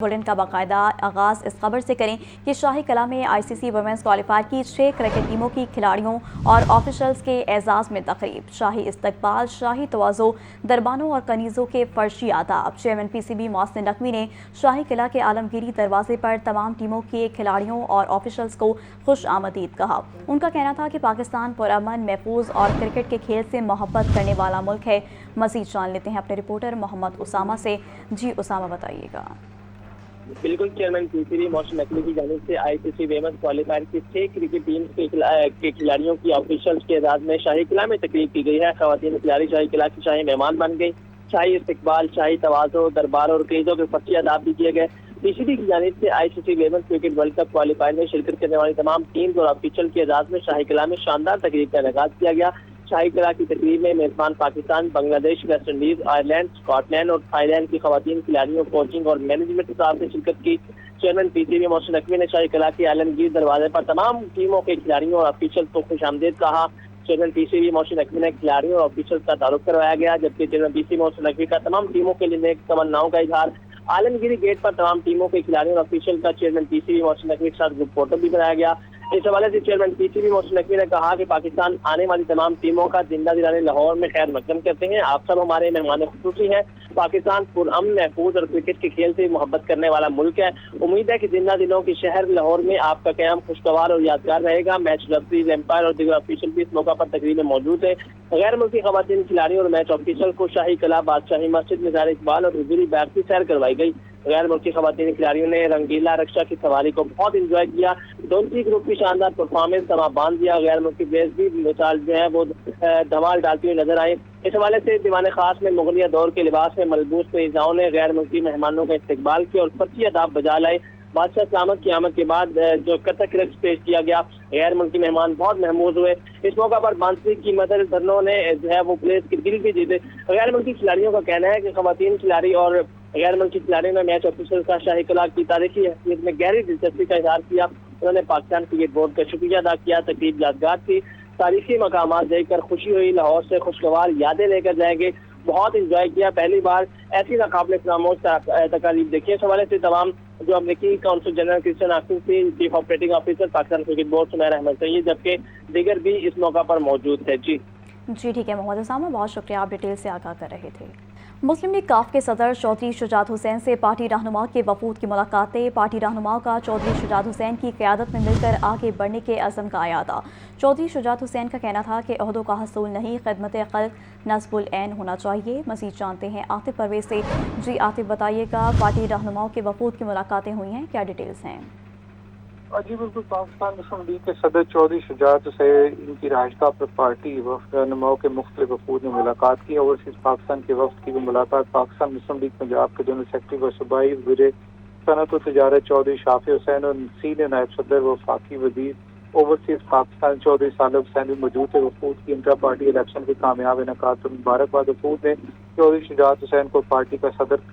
Bulletin का बाकायदा आगाज़ इस खबर से करें कि शाही कला में आईसीसी वुमेन्स क्वालिफायर की 6 क्रिकेट टीमों की खिलाड़ियों और ऑफिशल्स के एजाज़ में तकरीब, शाही इस्तकबाल, शाही तवाज़ो, दरबानों और कनीज़ों के फर्शी आदाब। चेयरमैन पीसीबी मोहसिन नकवी ने शाही किला के आलमगीरी दरवाजे पर तमाम टीमों के खिलाड़ियों और ऑफिशल्स को खुश आमदीद कहा। उनका कहना था कि पाकिस्तान पुरअमन, महफूज और क्रिकेट के खेल से मोहब्बत करने वाला मुल्क है। मज़ीद जान लेते हैं अपने रिपोर्टर मोहम्मद उसामा से। जी उसामा, बताइएगा। बिल्कुल, चेयरमैन पीसीबी मोहसिन नकवी की जानिब से आईसीसी वुमेन्स क्वालिफायर की 6 क्रिकेट टीम के खिलाड़ियों की ऑफिशियल्स के एजाज में शाही किला में तकरीब की गई है। खवातीन खिलाड़ी शाही किला की शाही मेहमान बन गई। शाही इस्तकबाल, शाही तवाज़ो, दरबार और कईदों के फर्शी अदाब भी किए गए। पीसीबी की जानिब से ICC women's cricket world cup qualifier में शिरकत करने वाली तमाम टीम्स और ऑफिशियल के एजाज में शाही किला में शानदार तकरीब का आगाज किया गया। शाही किला की तकरीब में मेजबान Pakistan, Bangladesh, West Indies, Ireland, Scotland और थाईलैंड की खवातीन खिलाड़ियों, कोचिंग और मैनेजमेंट स्टाफ ने शिरकत की। चेयरमैन पीसीबी मोहसिन नकवी ने शाही किला के आलमगीर दरवाजे पर तमाम टीमों के खिलाड़ियों और ऑफिशियल्स को खुशामदीद कहा। चेयरमैन पीसीबी मोहसिन नकवी ने खिलाड़ियों और ऑफिशियल्स का तारुफ करवाया गया, जबकि चेयरमैन पीसीबी मोहसिन नकवी का तमाम टीमों के लिए नेक तमन्नाओं का इजहार। आलमगीरी गेट पर तमाम टीमों के खिलाड़ियों और ऑफिशियल का चेयरमैन पीसीबी मोहसिन नकवी के साथ ग्रुप फोटो भी बनाया गया। इस हवाले से चेयरमैन पीसीबी मोहसिन नकवी ने कहा कि पाकिस्तान आने वाली तमाम टीमों का जिंदा दिलाने लाहौर में खैर मकदम करते हैं। आप सब हमारे मेहमान खुसूसी हैं। पाकिस्तान पुरअमन, महफूज और क्रिकेट के खेल से मोहब्बत करने वाला मुल्क है। उम्मीद है कि जिंदा दिलों के शहर लाहौर में आपका क़याम खुशगवार और यादगार रहेगा। मैच रेफरीज, एम्पायर और दीगर ऑफिशियल भी इस मौका पर तकरीब में मौजूद है। गैर मुल्की खवातीन खिलाड़ियों और मैच ऑफिशियल को शाही किला, बादशाही मस्जिद, मिज़ार इकबाल और हुजूरी बैग की सैर करवाई गई। गैर मुल्की खवातीन खिलाड़ियों ने रंगीला रक्षा की सवारी को बहुत इंजॉय किया। दोनों ग्रुप की शानदार परफॉर्मेंस तमाम बांध दिया। गैर मुल्की प्लेयर्स भी मिसाल जो है वो धमाल डालती हुई नजर आए। इस हवाले से दीवान खास में मुगलिया दौर के लिबास में मलबूस फरीजाओं ने गैर मुल्की मेहमानों का इस्तकबाल किया और फर्शी अदाब बजा लाए। बादशाह सलामत की आमद के बाद जो कथक रक्स पेश किया गया, गैर मुल्की मेहमान बहुत महमूद हुए। इस मौका पर बांसुरी की मदर धरनों ने जो है वो प्लेयर्स के दिल भी जीते। गैर मुल्की खिलाड़ियों का कहना है कि खवातीन खिलाड़ी और गैर मुल्की खिलाड़ियों ने मैच ऑफिसर का शाही किला की तारीखी हैसियत में गहरी दिलचस्पी का इजहार किया। उन्होंने पाकिस्तान क्रिकेट बोर्ड का शुक्रिया अदा किया। तकरीब यादगार थी, तारीखी मकामात देखकर खुशी हुई। लाहौर से खुशगवार यादें लेकर जाएंगे। बहुत इंजॉय किया। पहली बार ऐसी नाकाबिले फरामोश तकारीब देखी। इस हवाले से तमाम जो अमरीकी काउंसिल जनरल क्रिश्चियन आसिफ थी, chief operating officer Pakistan cricket board Sumair Ahmad Syed, जबकि दीगर भी इस मौका पर मौजूद थे। जी ठीक है मोहम्मद उसामा, बहुत शुक्रिया, आप डिटेल से आगाह कर रहे थे। मुस्लिम लीग काफ के सदर चौधरी शुजात हुसैन से पार्टी रहनुमा के वफूद की मुलाकातें। पार्टी रहनुमाओं का चौधरी शुजात हुसैन की क़यादत में मिलकर आगे बढ़ने के अज़म का अयादा। चौधरी शुजात हुसैन का कहना था कि ओहदों का हसूल नहीं, खिदमत खल्क़ नस्बुल ऐन होना चाहिए। मज़ीद जानते हैं आतिफ परवेज़ से। जी आतिफ, बताइएगा, पार्टी रहनुमाओं के वफूद की मुलाकातें हुई हैं, क्या डिटेल्स हैं? जी बिल्कुल, पाकिस्तान मुस्लिम लीग के सदर चौधरी शुजात से इनकी राजगा पर पार्टी वफ़द रहनुमाओं के मुख्तलिफ वफूद ने मुलाकात की। ओवरसीज पाकिस्तान के वफ़द की भी मुलाकात पाकिस्तान मुस्लिम लीग पंजाब के जनरल सेक्रेटरी व सूबाई वज़ीर सनअत व तिजारत चौधरी शाफी हुसैन और सीनियर नायब सदर व वफाकी वज़ीर ओवरसीज पाकिस्तान चौधरी सालिब हुसैन भी मौजूद थे। वफूद की इंट्रा पार्टी इलेक्शन के कामयाब इनेकाद पर मुबारकबाद। वफूद ने चौधरी शुजात हुसैन को पार्टी का सदर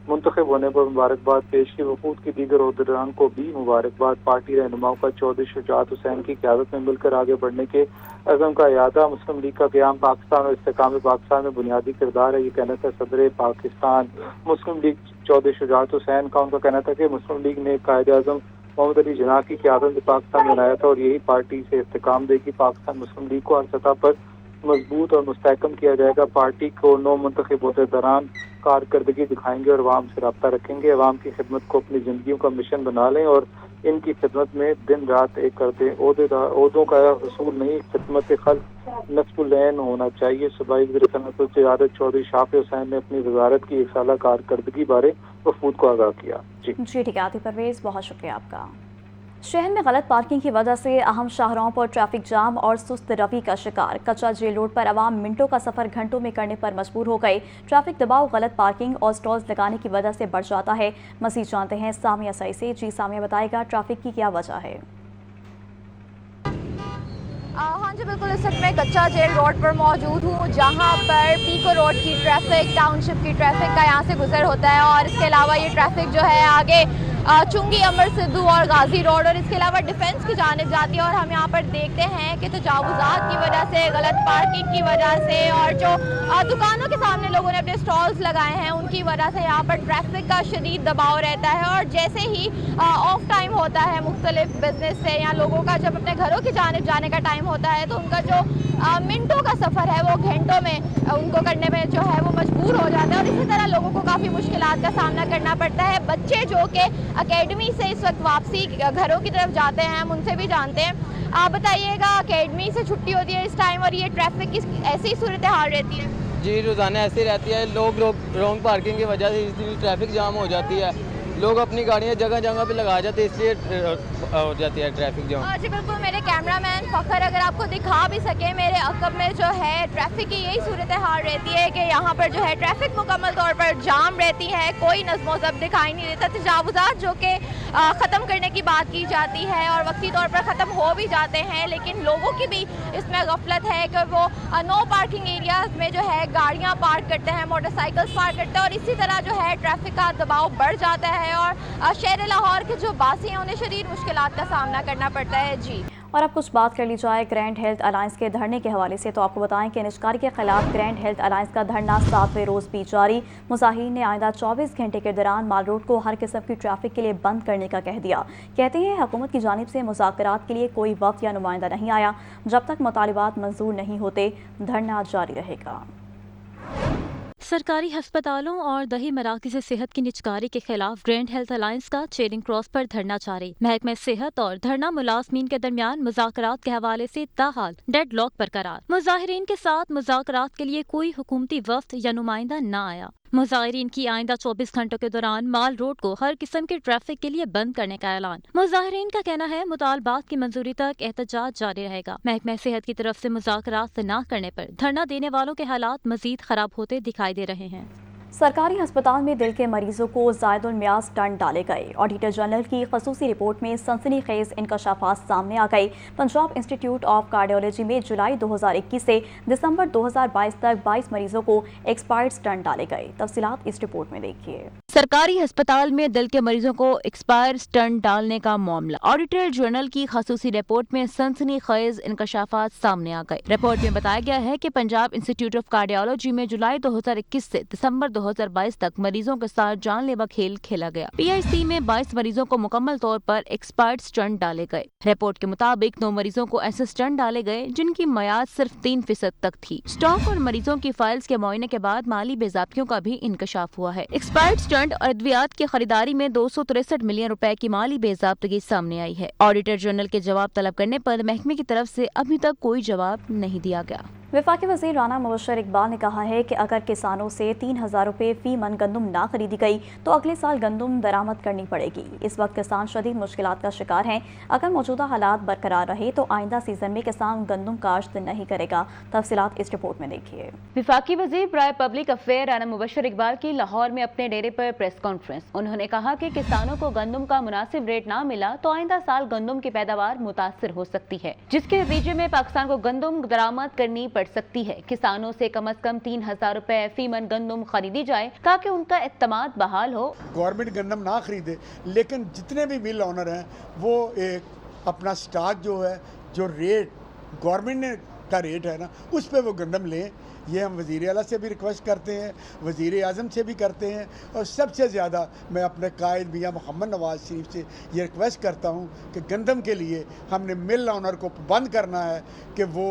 मुंतखब होने पर मुबारकबाद पेश की। वफूद की दीगर ओहदेदारान को भी मुबारकबाद। पार्टी रहनुमाओं का चौधरी शुजात हुसैन की क़यादत में मिलकर आगे बढ़ने के अज़म का यादा। मुस्लिम लीग का क़याम पाकिस्तान और इस्तेकाम पाकिस्तान में बुनियादी किरदार है, ये कहना था सदर पाकिस्तान मुस्लिम लीग चौधरी शुजात हुसैन का। उनका कहना था कि मुस्लिम लीग ने कायद आज़म मोहम्मद अली जिन्नाह की क़यादत में पाकिस्तान बनाया था और यही पार्टी से इस्तेकाम देगी। पाकिस्तान मुस्लिम लीग को हर सतह पर मजबूत और मुस्तहकम किया जाएगा। पार्टी को नौ मुंतखब ओहदेदारान कारकर्दगी दिखाएंगे और अवाम से रब्ता रखेंगे। अवाम की खिदमत को अपनी जिंदगियों का मिशन बना लें और इनकी खिदमत में दिन रात एक कर दें। ओहदों का हसूल नहीं, खिदमत खल्क़ नस्बुल ऐन होना चाहिए। सूबाई वज़ीर सनअत व तिजारत चौधरी शाफी हुसैन ने अपनी वजारत की एक साला कारकर्दगी बारे वफूद को आगाह किया। जी ठीक है आतिफ परवेज़, बहुत शुक्रिया आपका। शहर में गलत पार्किंग की वजह से अहम शाहराहों पर ट्रैफिक जाम और सुस्त रवि का शिकार। कच्चा जेल रोड पर आवाम मिनटों का सफर घंटों में करने पर मजबूर हो गए। ट्रैफिक दबाव गलत पार्किंग और स्टॉल्स लगाने की वजह से बढ़ जाता है। मज़ीद जानते हैं सामिया सई से। जी सामिया, बताएगा ट्रैफिक की क्या वजह है? हाँ जी बिल्कुल, इस वक्त मैं कच्चा जेल रोड पर मौजूद हूँ, जहाँ पर पीको रोड की ट्रैफिक, टाउनशिप की ट्रैफिक का यहाँ से गुजर होता है और इसके अलावा ये ट्रैफिक जो है आगे चुंगी अमर सिद्धू और गाजी रोड और इसके अलावा डिफेंस की जानिब जाती है। और हम यहाँ पर देखते हैं कि तजावुज़ात की वजह से, गलत पार्किंग की वजह से और जो दुकानों के सामने लोगों ने अपने स्टॉल्स लगाए हैं उनकी वजह से यहाँ पर ट्रैफिक का शदीद दबाव रहता है। और जैसे ही ऑफ टाइम होता है मुख्तलिफ बिजनेस से या लोगों का जब अपने घरों की जानिब जाने का टाइम होता है तो उनका जो मिनटों का सफ़र है वो घंटों में उनको करने में जो है वो मजबूर हो जाता है। और इसी तरह लोगों को काफ़ी मुश्किलात का सामना करना पड़ता है। बच्चे जो कि एकेडमी से इस वक्त वापसी घरों की तरफ जाते हैं, हम उनसे भी जानते हैं। आप बताइएगा, एकेडमी से छुट्टी होती है इस टाइम और ये ट्रैफिक की ऐसी सूरत हाल रहती है? जी, रोज़ाना ऐसी रहती है। लोग रॉन्ग पार्किंग की वजह से इसलिए ट्रैफिक जाम हो जाती है। लोग अपनी गाड़ियाँ जगह जगह पे लगा जाते हैं, इसलिए हो जाती है ट्रैफिक जाम। जी बिल्कुल, मेरे कैमरामैन फ़खर अगर आपको दिखा भी सके, मेरे अकब में जो है ट्रैफिक की यही सूरत हाल रहती है कि यहाँ पर जो है ट्रैफिक मुकम्मल तौर पर जाम रहती है, कोई नज़्म व ज़ब्त दिखाई नहीं देता। तजावुज़ात जो कि ख़त्म करने की बात की जाती है और वक्ती तौर पर ख़त्म हो भी जाते हैं, लेकिन लोगों की भी इसमें गफलत है कि वो नो पार्किंग एरियाज़ में जो है गाड़ियाँ पार्क करते हैं, मोटरसाइकिल्स पार्क करते हैं और इसी तरह जो है ट्रैफिक का दबाव बढ़ जाता है और शहर लाहौर के जो बासी हैं उन्हें शदीद मुश्किलात का सामना करना पड़ता है। जी, और अब कुछ बात कर ली जाए ग्रैंड हेल्थ अलायंस के धरने के हवाले से, तो आपको बताएं कि निजकारी के खिलाफ ग्रैंड हेल्थ अलायंस का धरना 7वें रोज़ भी जारी। मुजाहिरीन ने आइंदा 24 घंटे के दौरान माल रोड को हर किस्म की ट्रैफिक के लिए बंद करने का कह दिया। कहते हैं हुकूमत की जानिब से मुज़ाकरात के लिए कोई वक्त या नुमाइंदा नहीं आया। जब तक मुतालिबात मंजूर नहीं होते धरना जारी रहेगा। सरकारी हस्पतालों और दही मराकज़ सेहत की निजकारी के खिलाफ ग्रैंड हेल्थ अलायंस का चेयरिंग क्रॉस पर धरना जारी। महकमे सेहत और धरना मुलाजमीन के दरमियान मुज़ाकरात के हवाले से ताहाल डेडलॉक बरकरार। मुज़ाहिरीन के साथ मुज़ाकरात के लिए कोई हुकूमती वफ्द या नुमाइंदा न आया। मुज़ाहिरीन की आइंदा 24 घंटों के दौरान माल रोड को हर किस्म के ट्रैफिक के लिए बंद करने का ऐलान। मुज़ाहिरीन का कहना है मुतालबात की मंजूरी तक एहतजाज जारी रहेगा। महकमे सेहत की तरफ से मुज़ाकरात न करने पर धरना देने वालों के हालात मजीद खराब होते दिखाई दे रहे हैं। सरकारी अस्पताल में दिल के मरीजों को ज़ायदुल मियाज़ स्टंट डाले गए। ऑडिटर जनरल की खसूसी रिपोर्ट में सनसनीखेज इंकशाफात सामने आ गए। पंजाब इंस्टीट्यूट ऑफ कार्डियोलॉजी में जुलाई 2021 से दिसंबर 2022 तक 22 मरीजों को एक्सपायर्ड स्टंट डाले गए। तफसीलात इस रिपोर्ट में देखिए। सरकारी अस्पताल में दिल के मरीजों को एक्सपायर स्टंट डालने का मामला। ऑडिटर जनरल की खसूसी रिपोर्ट में सनसनीखेज इंकशाफात सामने आ गए। रिपोर्ट में बताया गया है कि पंजाब इंस्टीट्यूट ऑफ कार्डियोलॉजी में जुलाई 2021 से दिसंबर 2022 तक मरीजों के साथ जानलेवा खेल खेला गया। PIC में 22 मरीजों को मुकम्मल तौर पर एक्सपायर्ड स्टंट डाले गए। रिपोर्ट के मुताबिक 9 मरीजों को ऐसे स्टंट डाले गए जिनकी मयाद सिर्फ 3% तक थी। स्टॉक और मरीजों की फाइल्स के मुआयने के बाद माली बेज़ाब्तियों का भी इंकशाफ हुआ है। एक्सपायर्ड स्टंट और अद्वियात की खरीदारी में 263 मिलियन रुपए की माली बेज़ाब्तगी सामने आई है। ऑडिटर जनरल के जवाब तलब करने पर महकमे की तरफ से अभी तक कोई जवाब नहीं दिया गया। वफाकी वज़ीर राना मुबशर इकबाल ने कहा है कि अगर किसानों से 3000 रुपये फी मन गंदम ना खरीदी गई तो अगले साल गंदम दरामद करनी पड़ेगी। इस वक्त किसान शदीद मुश्किलात का शिकार हैं। अगर मौजूदा हालात बरकरार रहे तो आइंदा सीजन में किसान गंदम काश्त नहीं करेगा। तफसीलात इस रिपोर्ट में देखिए। वफाकी वज़ीर बराए पब्लिक अफेयर राना मुबशर इकबाल की लाहौर में अपने डेरे पर प्रेस कॉन्फ्रेंस। उन्होंने कहा कि किसानों को गंदम का मुनासिब रेट ना मिला तो आइंदा साल गंदम की पैदावार मुतासर हो सकती है, जिसके नतीजे में पाकिस्तान को गंदम दरामद करनी पड़ सकती है। किसानों से कम से कम 3000 रुपए फी मन गंदम खरीदी जाए ताकि उनका एतमाद बहाल हो। गवर्नमेंट गंदम ना खरीदे, लेकिन जितने भी मिल ऑनर हैं वो एक अपना स्टॉक जो है, जो रेट गवर्नमेंट ने का रेट है ना, उस पे वो गंदम लें। ये हम वज़ीर आला से भी रिक्वेस्ट करते हैं, वज़ीर आज़म से भी करते हैं और सबसे ज़्यादा मैं अपने कायद मियां मोहम्मद नवाज शरीफ से ये रिक्वेस्ट करता हूँ कि गंदम के लिए हमने मिल ऑनर को बंद करना है कि वो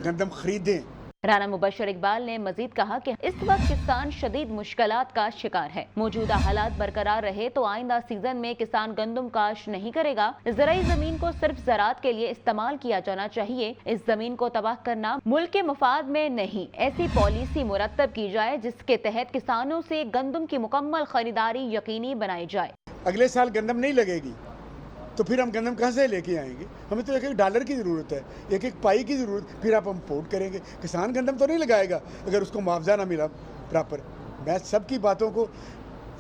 गंदम खरीदें। राना मुबशर इकबाल ने मजीद कहा कि इस वक्त किसान शदीद मुश्किलात का शिकार है। मौजूदा हालात बरकरार रहे तो आइंदा सीजन में किसान गंदम काश्त नहीं करेगा। ज़राई जमीन को सिर्फ ज़राअत के लिए इस्तेमाल किया जाना चाहिए। इस जमीन को तबाह करना मुल्क के मुफाद में नहीं। ऐसी पॉलिसी मुरतब की जाए जिसके तहत किसानों से गंदम की मुकम्मल खरीदारी यकीनी बनाई जाए। अगले साल गंदम नहीं लगेगी तो फिर हम गंदम कहाँ से लेके आएंगे? हमें तो एक डॉलर की ज़रूरत है, एक पाई की ज़रूरत, फिर आप इम्पोर्ट करेंगे। किसान गंदम तो नहीं लगाएगा अगर उसको मुआवजा ना मिला प्रॉपर। मैं सबकी बातों को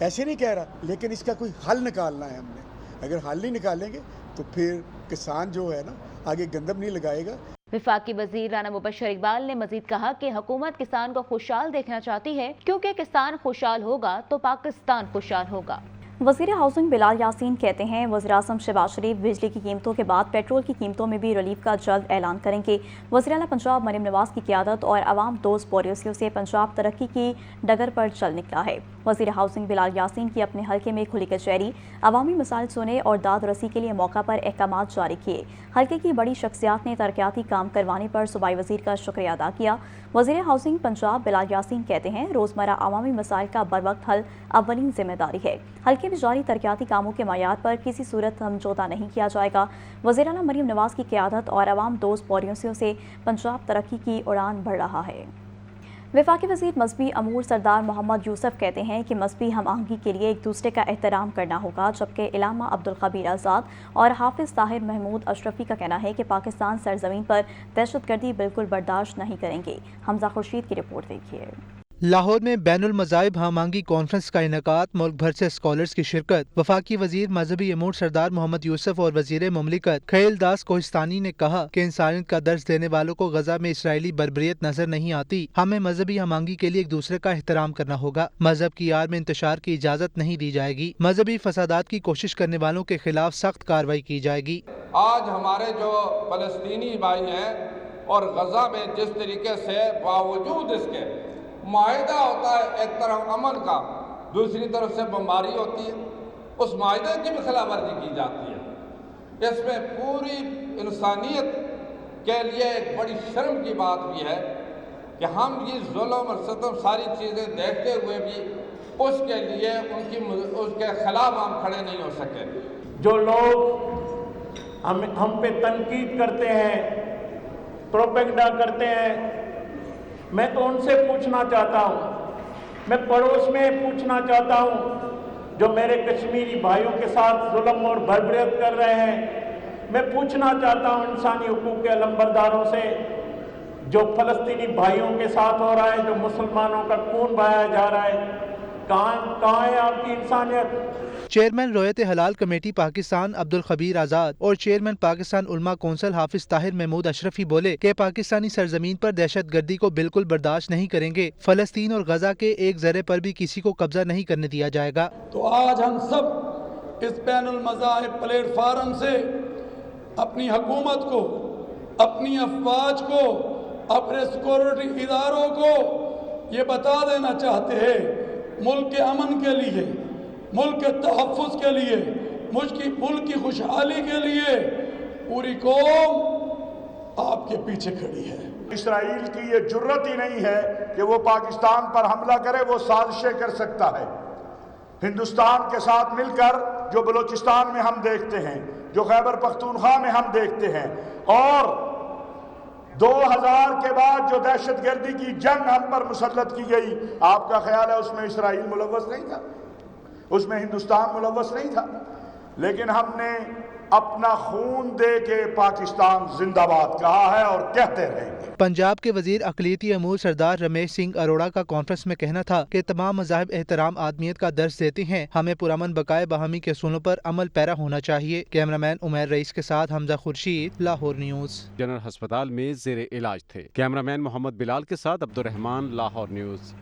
ऐसे नहीं कह रहा, लेकिन इसका कोई हल निकालना है हमने। अगर हल नहीं निकालेंगे तो फिर किसान जो है ना आगे गंदम नहीं लगाएगा। वफाकी वज़ीर राना मुबशर इकबाल ने मजीद कहा कि हुकूमत किसान को खुशहाल देखना चाहती है, क्योंकि किसान खुशहाल होगा तो पाकिस्तान खुशहाल होगा। वज़ीर हाउसिंग बिलाल यासीन कहते हैं वज़ीर-ए-आज़म शहबाज शरीफ बिजली की कीमतों के बाद पेट्रोल की कीमतों में भी रिलीफ का जल्द ऐलान करेंगे। वज़ीर-ए-आला पंजाब मरीम नवाज की क़यादत और अवाम दोस्त पॉलिसियों से पंजाब तरक्की की डगर पर चल निकला है। वज़ीर हाउसिंग बिलाल यासीन की अपने हल्के में खुली कचहरी अवामी मसाइल सुने और दाद रसी के लिए मौका पर अहकामात जारी किए। हल्के की बड़ी शख्सियात ने तरक्याती काम करवाने पर सूबाई वज़ीर का शुक्रिया अदा किया। वज़ीर हाउसिंग पंजाब बिलाल यासीन कहते हैं रोज़मर्रा अवामी मसाइल का बरवक्त हल अव्वलीन जिम्मेदारी है। हल्के में जारी तरक्याती कामों के मयार पर किसी सूरत समझौता नहीं किया जाएगा। वज़ीर-ए-आला मरीम नवाज की क़यादत और अवाम दोस्त पॉलिसियों से पंजाब तरक्की की उड़ान भर रहा है। वफाकी वज़ीर मज़हबी अमूर सरदार मोहम्मद यूसुफ कहते हैं कि मज़हबी हम आहंगी के लिए एक दूसरे का एहतराम करना होगा, जबकि इलामा अब्दुल ख़बीर आज़ाद और हाफिज़ ताहिर महमूद अशरफी का कहना है कि पाकिस्तान सरज़मीन पर दहशतगर्दी बिल्कुल बर्दाश्त नहीं करेंगे। हमजा खुर्शीद की रिपोर्ट देखिए। लाहौर में बैनुल मज़ाहिब हमआहंगी कॉन्फ्रेंस का इनेकाद, मुल्क भर से स्कॉलर्स की शिरकत। वफाकी वज़ीर मज़हबी अमूर सरदार मोहम्मद यूसुफ और वज़ीर मुमलिकत खैल दास कोहिस्तानी ने कहा कि इंसानियत का दर्स देने वालों को गजा में इसराइली बर्बरियत नजर नहीं आती। हमें मज़हबी हमआहंगी के लिए एक दूसरे का एहतराम करना होगा। मजहब की आड़ में इंतशार की इजाजत नहीं दी जाएगी। मजहबी फसादात की कोशिश करने वालों के खिलाफ सख्त कार्रवाई की जाएगी। आज हमारे जो फलस्तीनी भाई हैं और गजा में जिस तरीके से बावजूद इसके माहिदा होता है, एक तरफ अमन का, दूसरी तरफ से बमबारी होती है, उस माहिदे की भी खिलाफ वर्जी की जाती है। इसमें पूरी इंसानियत के लिए एक बड़ी शर्म की बात भी है कि हम ये जुल्म और सितम सारी चीज़ें देखते हुए भी उसके लिए उसके खिलाफ हम खड़े नहीं हो सके। जो लोग हम पे तनकीद करते हैं, प्रोपेगेंडा करते हैं, मैं तो उनसे पूछना चाहता हूँ, मैं पड़ोस में पूछना चाहता हूँ जो मेरे कश्मीरी भाइयों के साथ जुल्म और बर्बरियत कर रहे हैं। मैं पूछना चाहता हूँ इंसानी हुकूक के अलंबरदारों से जो फलस्तीनी भाइयों के साथ हो रहा है, जो मुसलमानों का खून बहाया जा रहा है, कहाँ है आपकी इंसानियत? चेयरमैन रोयत हलाल कमेटी पाकिस्तान अब्दुल खबीर आज़ाद और चेयरमैन पाकिस्तान उलमा कौंसिल हाफिज ताहिर महमूद अशरफी बोले कि पाकिस्तानी सरजमीन पर दहशत गर्दी को बिल्कुल बर्दाश्त नहीं करेंगे। फलस्तीन और गजा के एक जरे पर भी किसी को कब्जा नहीं करने दिया जाएगा। तो आज हम सब इस बैनुल मज़ाहिब प्लेटफार्म से अपनी हुकूमत को, अपनी अफवाज को, अपने सिक्योरिटी इदारों को ये बता देना चाहते हैं, मुल्क के अमन के लिए, मुल्क के तहफ़्फ़ुज़ के लिए, मुल्क की खुशहाली के लिए पूरी कौम आपके पीछे खड़ी है। इसराइल की ये जुर्रत ही नहीं है कि वो पाकिस्तान पर हमला करे, वो साजिशें कर सकता है। हिंदुस्तान के साथ मिलकर जो बलूचिस्तान में हम देखते हैं, जो खैबर पख्तूनख्वा में हम देखते हैं, और 2000 के बाद जो दहशतगर्दी की जंग हम पर मुसल्लत की गई, आपका ख्याल है उसमें इसराइल मुलव्वस नहीं था, उसमें हिंदुस्तान मुलव्वस नहीं था? लेकिन हमने अपना खून दे के पाकिस्तान जिंदाबाद कहा है और कहते रहेंगे। पंजाब के वजीर अक़लियती अमूर सरदार रमेश सिंह अरोड़ा का कॉन्फ्रेंस में कहना था कि तमाम मज़ाहिब एहतराम आदमियत का दर्स देते हैं। हमें पुरअमन बकाए बाहमी के असूलों पर अमल पैरा होना चाहिए। कैमरामैन उमैर रईस के साथ हमजा खुर्शीद, लाहौर न्यूज़। जनरल अस्पताल में जेर इलाज थे। कैमरामैन मोहम्मद बिलाल के साथ अब्दुल रहमान, लाहौर न्यूज़।